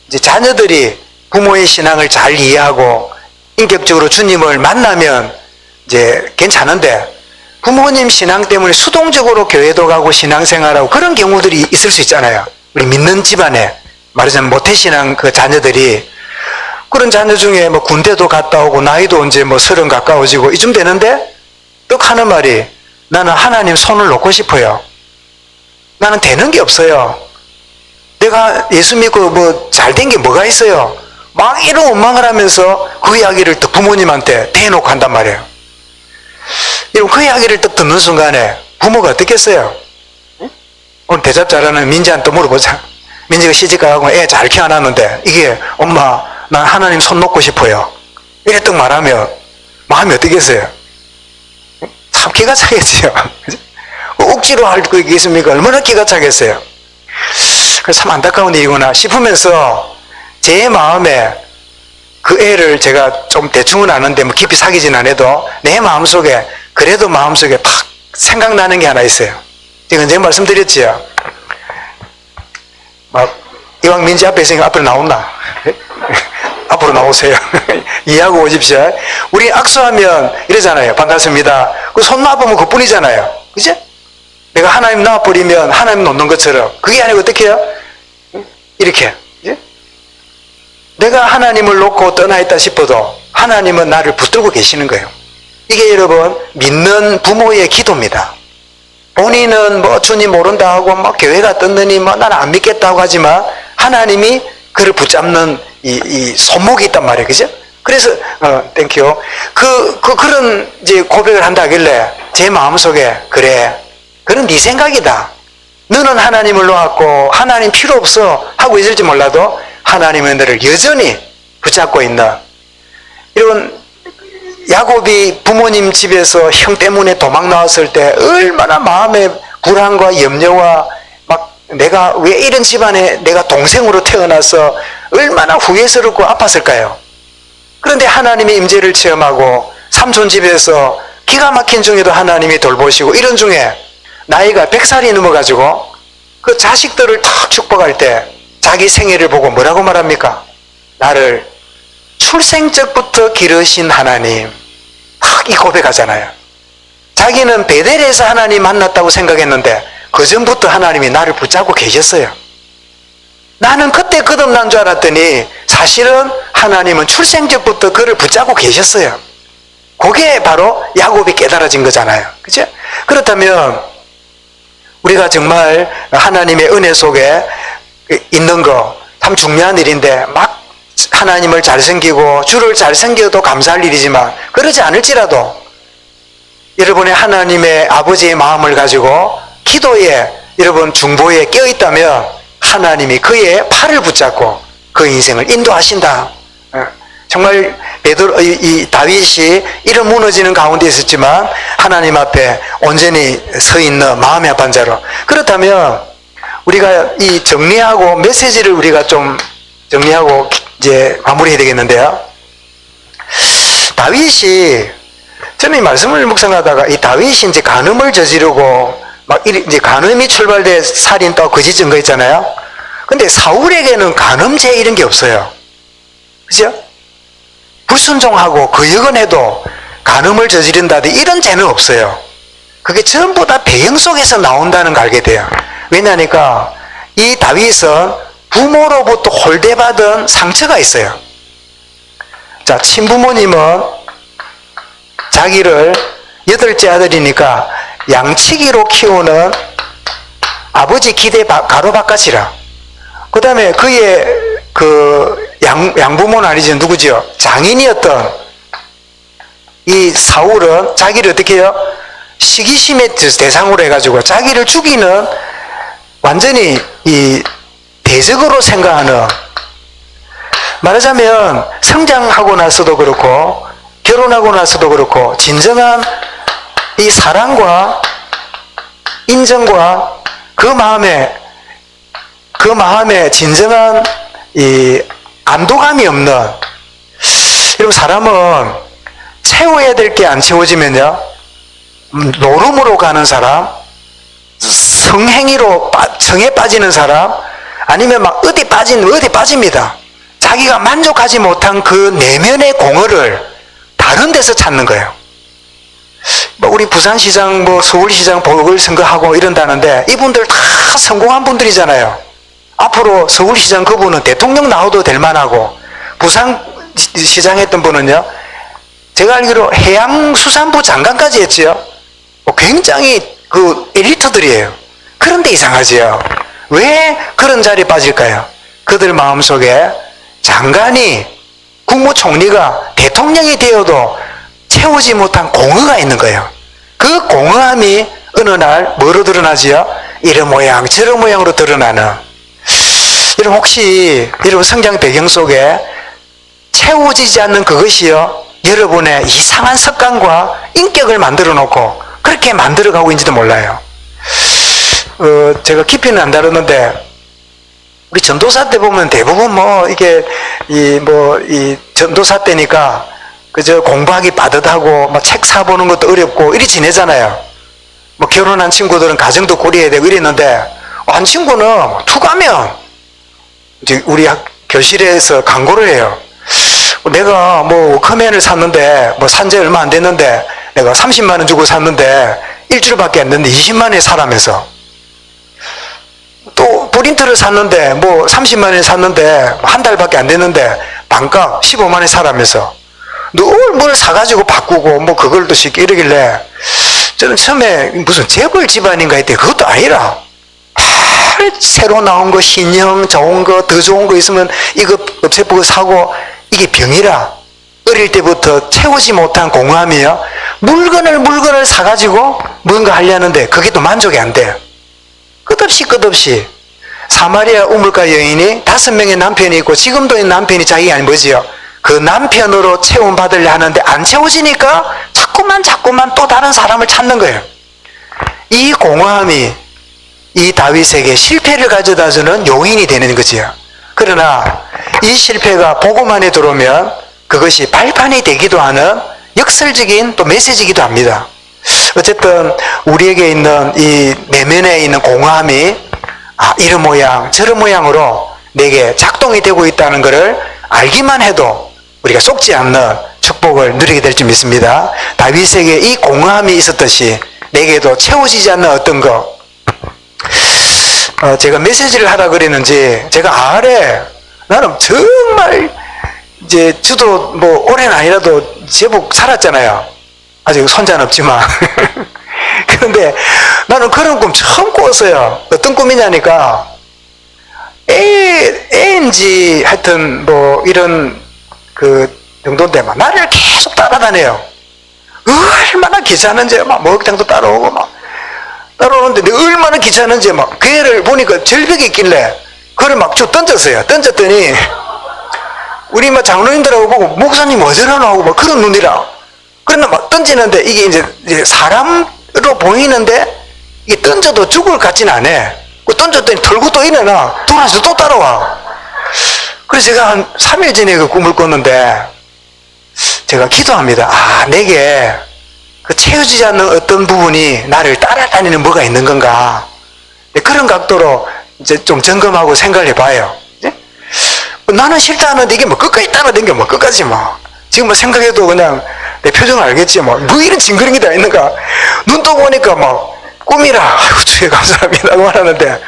이제 자녀들이 부모의 신앙을 잘 이해하고 인격적으로 주님을 만나면 이제 괜찮은데, 부모님 신앙 때문에 수동적으로 교회도 가고 신앙생활하고 그런 경우들이 있을 수 있잖아요. 우리 믿는 집안에 말하자면 모태신앙 그 자녀들이 그런 자녀 중에 뭐 군대도 갔다 오고 나이도 이제 뭐 30 가까워지고 이쯤 되는데 떡 하는 말이 나는 하나님 손을 놓고 싶어요. 나는 되는 게 없어요. 내가 예수 믿고 뭐 잘된 게 뭐가 있어요. 막 이런 원망을 하면서 그 이야기를 또 부모님한테 대놓고 한단 말이에요. 여러분 그 이야기를 딱 듣는 순간에 부모가 어떻겠어요? 오늘 대답 잘하는 민지한테 또 물어보자. 민지가 시집가고 애 잘 키워놨는데 이게 엄마 난 하나님 손 놓고 싶어요. 이래 딱 말하면 마음이 어떻겠어요? 참 기가 차겠지요. 억지로 할 거 있겠습니까? 얼마나 기가 차겠어요. 그래서 참 안타까운 일이구나 싶으면서 제 마음에 그 애를 제가 좀 대충은 아는데 뭐 깊이 사귀진 않아도 내 마음속에 그래도 마음속에 팍 생각나는 게 하나 있어요. 지금 제가 말씀드렸지요. 막 이왕 민지 앞에 있으니까 앞으로 나온나? 앞으로 나오세요. 이해하고 오십시오. 우리 악수하면 이러잖아요. 반갑습니다. 그 손 놔보면 그뿐이잖아요. 그죠? 내가 하나님 놔버리면 하나님 놓는 것처럼 그게 아니고 어떻게 해요? 이렇게. 그죠? 내가 하나님을 놓고 떠나 있다 싶어도 하나님은 나를 붙들고 계시는 거예요. 이게 여러분 믿는 부모의 기도입니다. 본인은 뭐 주님 모른다 하고 막 교회가 떴느니 뭐 나는 안 믿겠다고 하지만 하나님이 그를 붙잡는 이 손목이 있단 말이에요. 그죠? 그래서 땡큐. 그런 이제 고백을 한다 하길래 제 마음속에 그래. 그건 네 생각이다. 너는 하나님을 놓았고 하나님 필요 없어 하고 있을지 몰라도 하나님은 너를 여전히 붙잡고 있는. 이런 야곱이 부모님 집에서 형 때문에 도망 나왔을 때 얼마나 마음에 불안과 염려와 막 내가 왜 이런 집안에 내가 동생으로 태어나서 얼마나 후회스럽고 아팠을까요? 그런데 하나님의 임재를 체험하고 삼촌 집에서 기가 막힌 중에도 하나님이 돌보시고 이런 중에 나이가 100살이 넘어가지고 그 자식들을 탁 축복할 때 자기 생애를 보고 뭐라고 말합니까? 나를 출생적부터 기르신 하나님. 이 고백하잖아요. 자기는 베델에서 하나님 만났다고 생각했는데 그 전부터 하나님이 나를 붙잡고 계셨어요. 나는 그때 거듭난 줄 알았더니 사실은 하나님은 출생적부터 그를 붙잡고 계셨어요. 그게 바로 야곱이 깨달아진 거잖아요. 그죠? 그렇다면 우리가 정말 하나님의 은혜 속에 있는 거 참 중요한 일인데 막 하나님을 잘 섬기고 주를 잘 섬겨도 감사할 일이지만 그러지 않을지라도 여러분의 하나님의 아버지의 마음을 가지고 기도에 여러분 중보에 껴있다면 하나님이 그의 팔을 붙잡고 그 인생을 인도하신다. 정말 이 다윗이 이런 무너지는 가운데 있었지만 하나님 앞에 온전히 서 있는 마음의 합한 자로. 그렇다면 우리가 이 정리하고 메시지를 우리가 좀 정리하고 이제 마무리해야 되겠는데요. 다윗이 저는 이 말씀을 묵상하다가 이 다윗이 이제 간음을 저지르고 막 이제 간음이 출발돼 살인 또 거짓 증거 있잖아요. 근데 사울에게는 간음죄 이런 게 없어요. 그죠? 불순종하고 거역은 해도 간음을 저지른다든지 이런 죄는 없어요. 그게 전부 다 배경 속에서 나온다는 걸 알게 돼요. 왜냐하니까 이 다윗은 부모로부터 홀대받은 상처가 있어요. 자, 친부모님은 자기를 8째 아들이니까 양치기로 키우는 아버지 기대 가로바깥이라. 그 다음에 그의 양부모는 아니죠. 누구지요? 장인이었던 이 사울은 자기를 어떻게 해요? 시기심의 대상으로 해가지고 자기를 죽이는 완전히 이 대적으로 생각하는, 말하자면 성장하고 나서도 그렇고 결혼하고 나서도 그렇고 진정한 이 사랑과 인정과 그 마음에 진정한 이 안도감이 없는, 여러분 사람은 채워야 될 게 안 채워지면요 노름으로 가는 사람, 성행위로 정에 빠지는 사람, 아니면 막 어디 빠집니다. 자기가 만족하지 못한 그 내면의 공허를 다른 데서 찾는 거예요. 우리 부산시장 서울시장 보궐선거하고 이런다는데 이분들 다 성공한 분들이잖아요. 앞으로 서울시장 그분은 대통령 나와도 될 만하고 부산 시장했던 분은요, 제가 알기로 해양수산부 장관까지 했지요. 굉장히 그 엘리트들이에요. 그런데 이상하지요. 왜 그런 자리에 빠질까요? 그들 마음속에 장관이, 국무총리가, 대통령이 되어도 채우지 못한 공허가 있는 거예요. 그 공허함이 어느 날 뭐로 드러나지요? 이런 모양 저런 모양으로 드러나는. 여러분 혹시 여러분 성장 배경 속에 채워지지 않는 그것이요, 여러분의 이상한 습관과 인격을 만들어 놓고 그렇게 만들어 가고 있는지도 몰라요. 제가 깊이는 안 다루는데, 우리 전도사 때 보면 대부분 이게, 이 전도사 때니까, 그저 공부하기 빠듯하고, 책 사보는 것도 어렵고, 이리 지내잖아요. 결혼한 친구들은 가정도 꾸려야 되고 이랬는데, 한 친구는 툭 하면, 이제 우리 교실에서 광고를 해요. 내가 워크맨을 샀는데, 산지 얼마 안 됐는데, 내가 30만원 주고 샀는데, 일주일밖에 안 됐는데 20만원에 사라면서. 또 프린터를 샀는데 30만원에 샀는데 한 달밖에 안 됐는데 반값 15만원에 사라면서 늘 뭘 사가지고 바꾸고 그걸 또 쉽게 이러길래, 저는 처음에 무슨 재벌 집안인가 했더니 그것도 아니라 새로 나온 거, 신형 좋은 거, 더 좋은 거 있으면 이거 없애보고 사고, 이게 병이라. 어릴 때부터 채우지 못한 공허함이요, 물건을 사가지고 뭔가 하려는데 그게 또 만족이 안 돼요. 끝없이 사마리아 우물가 여인이 5명의 남편이 있고 지금도 있는 남편이 자기가 아니 뭐지요? 그 남편으로 채움받으려 하는데 안 채워지니까 자꾸만 또 다른 사람을 찾는 거예요. 이 공허함이 이 다윗에게 실패를 가져다주는 요인이 되는 거지요. 그러나 이 실패가 복음 안에 들어오면 그것이 발판이 되기도 하는 역설적인 또 메시지이기도 합니다. 어쨌든 우리에게 있는 이 내면에 있는 공허함이 이런 모양 저런 모양으로 내게 작동이 되고 있다는 것을 알기만 해도 우리가 속지 않는 축복을 누리게 될 줄 믿습니다. 다윗에게 이 공허함이 있었듯이 내게도 채워지지 않는 어떤 것, 제가 메시지를 하라 그랬는지 제가 나는 정말 이제 저도 올해는 아니라도 제법 살았잖아요. 아직 손자는 없지만. 그런데 나는 그런 꿈 처음 꿨어요. 어떤 꿈이냐니까, 애인지 하여튼 이런 그 정도인데 나를 계속 따라다녀요. 얼마나 귀찮은지 목욕탕도 따라오고 따라오는데 얼마나 귀찮은지 그 애를 보니까 절벽에 있길래 그걸 쭉 던졌어요. 던졌더니 우리 장로님들하고 보고 목사님 어쩌나 하고 그런 눈이라. 그런데 던지는데 이게 이제 사람으로 보이는데 이게 던져도 죽을 것 같지는 않아. 던졌더니 털고 또 일어나. 돌아서 또 따라와. 그래서 제가 한 3일 전에 그 꿈을 꿨는데 제가 기도합니다. 내게 그 채워지지 않는 어떤 부분이 나를 따라다니는 뭐가 있는 건가. 그런 각도로 이제 좀 점검하고 생각을 해봐요. 나는 싫다는데 이게 끝까지 따라다니게 끝까지 지금 생각해도 그냥 내 표정을 알겠지. 이런 징그러운 게 다 있는가. 눈 떠 보니까 꿈이라. 아이고 주여 감사합니다 말하는데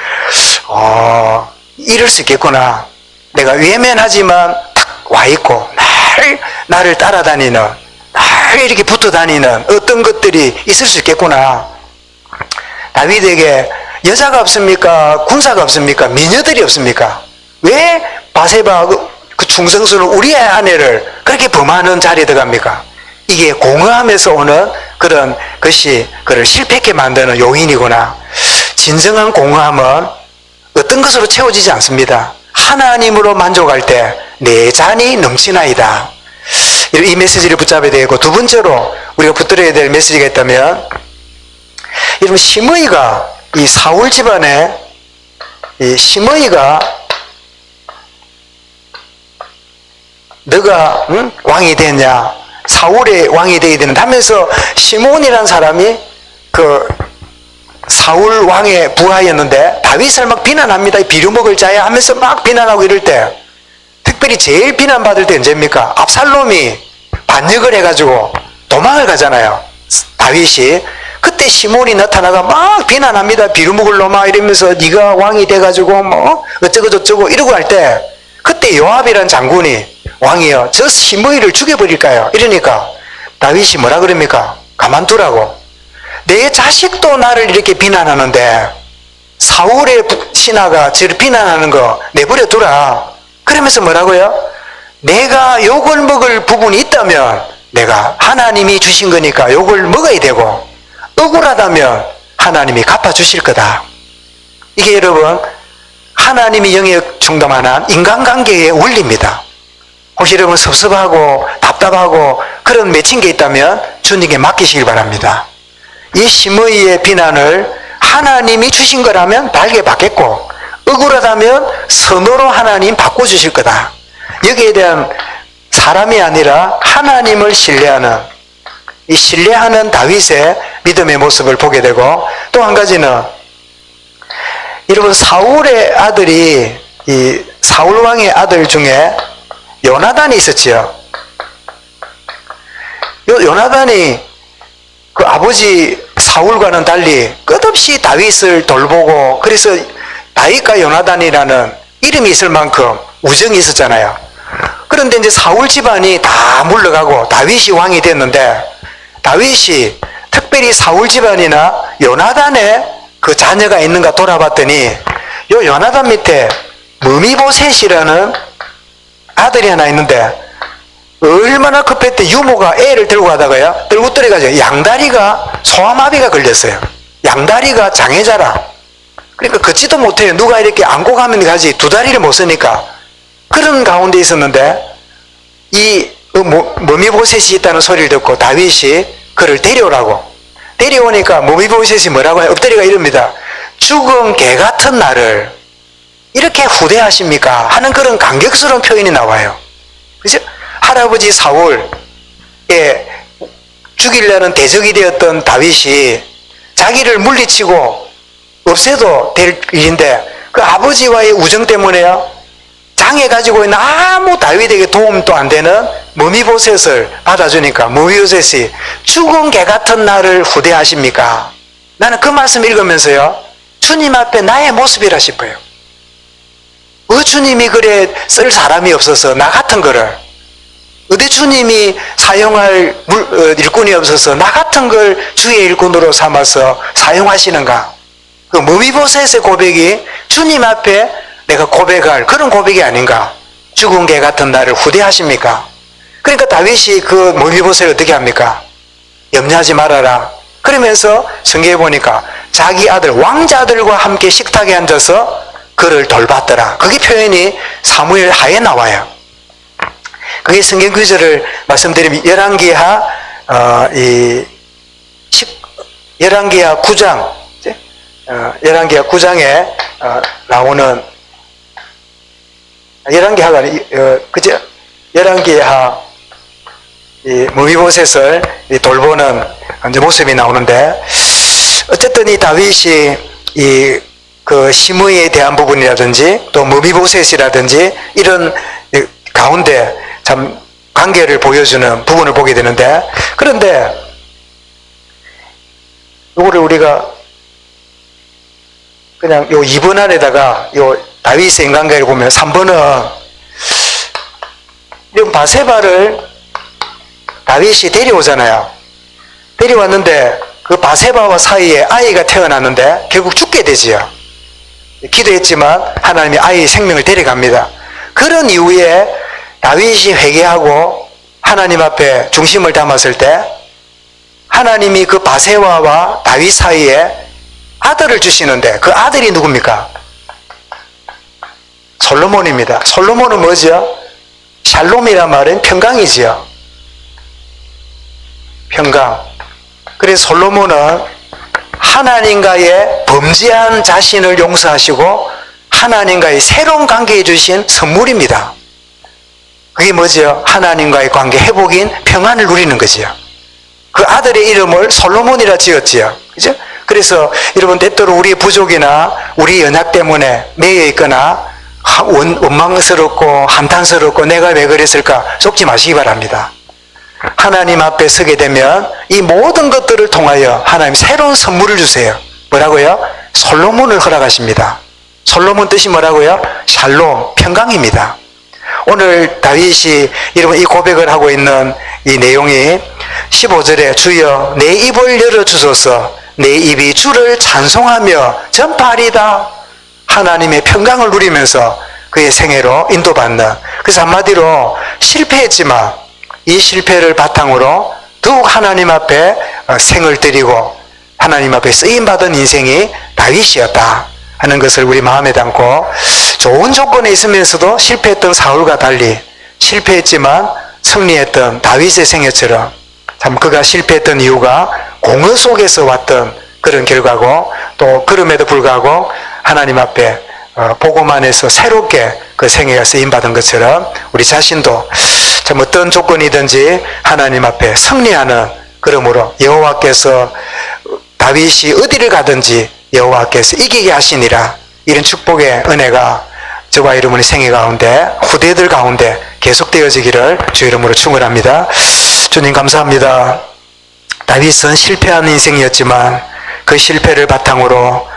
이럴 수 있겠구나. 내가 외면하지만 딱 와 있고 나를 따라다니는, 날 이렇게 붙어 다니는 어떤 것들이 있을 수 있겠구나. 다윗에게 여자가 없습니까? 군사가 없습니까? 미녀들이 없습니까? 왜 바세바 그 충성스러운 우리의 아내를 그렇게 범하는 자리에 들어갑니까? 이게 공허함에서 오는 그런 것이 그를 실패하게 만드는 요인이구나. 진정한 공허함은 어떤 것으로 채워지지 않습니다. 하나님으로 만족할 때 내 잔이 넘치나이다. 이 메시지를 붙잡아야 되고, 두 번째로 우리가 붙들어야 될 메시지가 있다면, 여러분 시므이가 이 사울 집안에 이 시므이가 너가 왕이 되냐, 사울의 왕이 되어야 되는데 하면서 시몬이라는 사람이 그 사울 왕의 부하였는데 다윗을 비난합니다. 비료먹을 자야 하면서 비난하고 이럴 때, 특별히 제일 비난받을 때 언제입니까? 압살롬이 반역을 해가지고 도망을 가잖아요. 다윗이. 그때 시몬이 나타나가 비난합니다. 비료먹을 놈아 이러면서 네가 왕이 돼가지고 어쩌고 저쩌고 이러고 할 때, 그때 요압이라는 장군이 왕이여 저 시므이를 죽여버릴까요? 이러니까 다윗이 뭐라 그럽니까? 가만두라고. 내 자식도 나를 이렇게 비난하는데 사울의 신하가 저를 비난하는 거 내버려 두라. 그러면서 뭐라고요? 내가 욕을 먹을 부분이 있다면 내가 하나님이 주신 거니까 욕을 먹어야 되고 억울하다면 하나님이 갚아주실 거다. 이게 여러분 하나님이 영역 충돌하는 인간관계의 원리입니다. 혹시 여러분 섭섭하고 답답하고 그런 맺힌 게 있다면 주님께 맡기시길 바랍니다. 이 시므이의 비난을 하나님이 주신 거라면 달게 받겠고 억울하다면 선호로 하나님 바꿔주실 거다. 여기에 대한 사람이 아니라 하나님을 신뢰하는 이 신뢰하는 다윗의 믿음의 모습을 보게 되고 또 한 가지는 여러분 사울의 아들이 이 사울 왕의 아들 중에 요나단이 있었지요. 요나단이 그 아버지 사울과는 달리 끝없이 다윗을 돌보고 그래서 다윗과 요나단이라는 이름이 있을 만큼 우정이 있었잖아요. 그런데 이제 사울 집안이 다 물러가고 다윗이 왕이 됐는데 다윗이 특별히 사울 집안이나 요나단의 그 자녀가 있는가 돌아봤더니 요 요나단 밑에 므비보셋이라는 아들이 하나 있는데 얼마나 급했대. 유모가 애를 들고 가다가요 들고 떨어가지고 양다리가 소아마비가 걸렸어요. 양다리가 장애자라. 그러니까 걷지도 못해요. 누가 이렇게 안고 가면 가지 두 다리를 못 쓰니까 그런 가운데 있었는데 이 므비보셋이 있다는 소리를 듣고 다윗이 그를 데려오라고. 데려오니까 므비보셋이 뭐라고 해요? 엎드리가 이럽니다. 죽은 개 같은 나를 이렇게 후대하십니까? 하는 그런 감격스러운 표현이 나와요. 그죠? 할아버지 사울에 죽이려는 대적이 되었던 다윗이 자기를 물리치고 없애도 될 일인데 그 아버지와의 우정 때문에요. 장애 가지고 있는 아무 다윗에게 도움도 안 되는 므비보셋을 받아주니까 므비보셋이 죽은 개 같은 나를 후대하십니까? 나는 그 말씀 읽으면서요 주님 앞에 나의 모습이라 싶어요. 주님이 그래 쓸 사람이 없어서 나 같은 거를 어디 주님이 사용할 일꾼이 없어서 나 같은 걸 주의 일꾼으로 삼아서 사용하시는가? 그 므비보셋의 고백이 주님 앞에 내가 고백할 그런 고백이 아닌가? 죽은 개 같은 나를 후대하십니까? 그러니까 다윗이 그 므비보셋을 어떻게 합니까? 염려하지 말아라. 그러면서 성경에 보니까 자기 아들 왕자들과 함께 식탁에 앉아서 그를 돌봤더라. 그게 표현이 사무엘 하에 나와요. 그게 성경 구절을 말씀드리면 열왕기하 9장 열왕기하 9장에 나오는 열왕기하가 그죠? 열왕기하 므비보셋을 돌보는 이제 모습이 나오는데 어쨌든 이 다윗이 그 시므이에 대한 부분이라든지 또 므비보셋이라든지 이런 가운데 참 관계를 보여주는 부분을 보게 되는데 그런데 이거를 우리가 그냥 요 2번 안에다가 요 다윗의 인간관계를 보면 3번은 이런 바세바를 다윗이 데려오잖아요. 데려왔는데 그 바세바와 사이에 아이가 태어났는데 결국 죽게 되지요. 기도했지만 하나님이 아이의 생명을 데려갑니다. 그런 이후에 다윗이 회개하고 하나님 앞에 중심을 담았을 때 하나님이 그 바세바와 다윗 사이에 아들을 주시는데 그 아들이 누굽니까? 솔로몬입니다. 솔로몬은 뭐죠? 샬롬이란 말은 평강이지요. 평강. 그래서 솔로몬은 하나님과의 범죄한 자신을 용서하시고 하나님과의 새로운 관계에 주신 선물입니다. 그게 뭐죠? 하나님과의 관계 회복인 평안을 누리는 거지요. 그 아들의 이름을 솔로몬이라 지었지요. 그죠? 그래서 여러분 때때로 우리 부족이나 우리 연약 때문에 매여 있거나 원망스럽고 한탄스럽고 내가 왜 그랬을까 속지 마시기 바랍니다. 하나님 앞에 서게 되면 이 모든 것들을 통하여 하나님 새로운 선물을 주세요. 뭐라고요? 솔로몬을 허락하십니다. 솔로몬 뜻이 뭐라고요? 샬롬, 평강입니다. 오늘 다윗이 여러분 이 고백을 하고 있는 이 내용이 15절에 주여 내 입을 열어주소서 내 입이 주를 찬송하며 전파하리다. 하나님의 평강을 누리면서 그의 생애로 인도받는, 그래서 한마디로 실패했지만 이 실패를 바탕으로 더욱 하나님 앞에 생을 드리고 하나님 앞에 쓰임받은 인생이 다윗이었다 하는 것을 우리 마음에 담고, 좋은 조건에 있으면서도 실패했던 사울과 달리 실패했지만 승리했던 다윗의 생애처럼 참 그가 실패했던 이유가 공허 속에서 왔던 그런 결과고, 또 그럼에도 불구하고 하나님 앞에 보고만 해서 새롭게 그 생애가 쓰임받은 것처럼 우리 자신도 참 어떤 조건이든지 하나님 앞에 승리하는, 그러므로 여호와께서 다윗이 어디를 가든지 여호와께서 이기게 하시니라, 이런 축복의 은혜가 저와 여러분의 생애 가운데, 후대들 가운데 계속되어지기를 주 이름으로 축원합니다. 주님 감사합니다. 다윗은 실패한 인생이었지만 그 실패를 바탕으로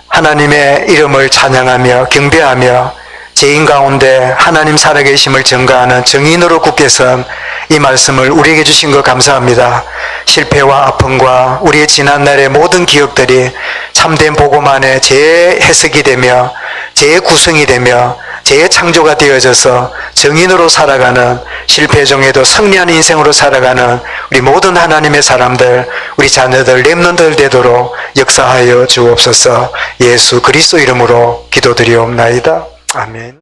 하나님의 이름을 찬양하며 경배하며 죄인 가운데 하나님 살아계심을 증거하는 증인으로 굳게 선 이 말씀을 우리에게 주신 것 감사합니다. 실패와 아픔과 우리의 지난날의 모든 기억들이 참된 복음안에 재해석이 되며 재구성이 되며 재창조가 되어져서 증인으로 살아가는, 실패 중에도 승리하는 인생으로 살아가는 우리 모든 하나님의 사람들, 우리 자녀들, 렘넌트들 되도록 역사하여 주옵소서. 예수 그리스도 이름으로 기도드리옵나이다. 아멘.